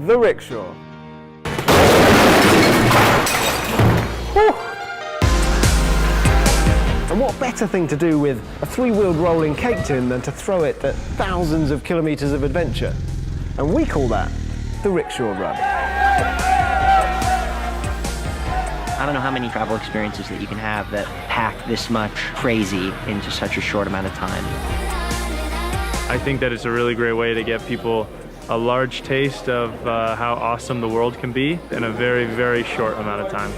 the rickshaw. Whew. And what better thing to do with a three-wheeled rolling cake tin than to throw it at thousands of kilometres of adventure? And we call that the Rickshaw Run. I don't know how many travel experiences that you can have that pack this much crazy into such a short amount of time. I think that it's a really great way to get people a large taste of how awesome the world can be in a very, very short amount of time.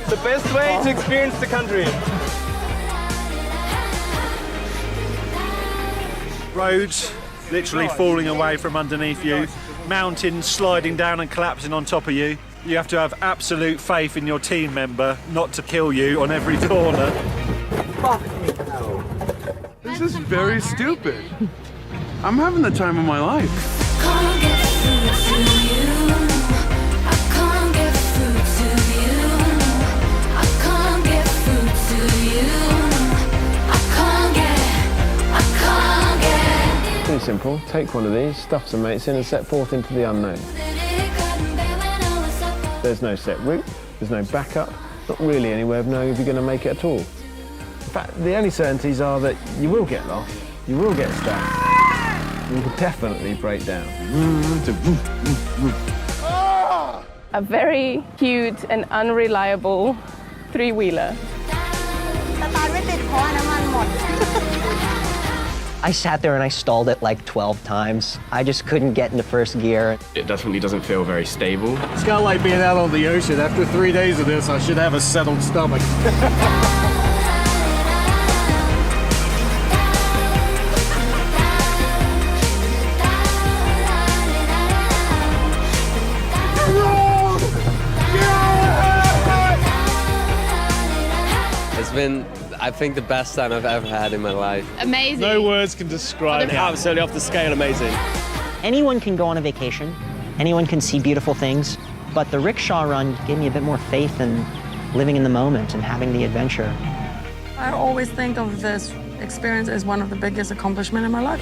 The best way to experience the country. Roads literally falling away from underneath you, mountains sliding down and collapsing on top of you. You have to have absolute faith in your team member not to kill you on every corner. This is very stupid. I'm having the time of my life. Can't get through to you. I can't get through to you. I can't get through to you. I can't get. Pretty simple. Take one of these, stuff some mates in and set forth into the unknown. There's no set route, there's no backup, not really any way of knowing if you're going to make it at all. In fact, the only certainties are that you will get lost, you will get stuck, you will definitely break down. A very cute and unreliable three-wheeler. I sat there and I stalled it like 12 times. I just couldn't get into first gear. It definitely doesn't feel very stable. It's kind of like being out on the ocean. After 3 days of this, I should have a settled stomach. It's been, I think, the best time I've ever had in my life. Amazing. No words can describe it. Absolutely off the scale amazing. Anyone can go on a vacation, anyone can see beautiful things, but the Rickshaw Run gave me a bit more faith in living in the moment and having the adventure. I always think of this experience as one of the biggest accomplishments in my life.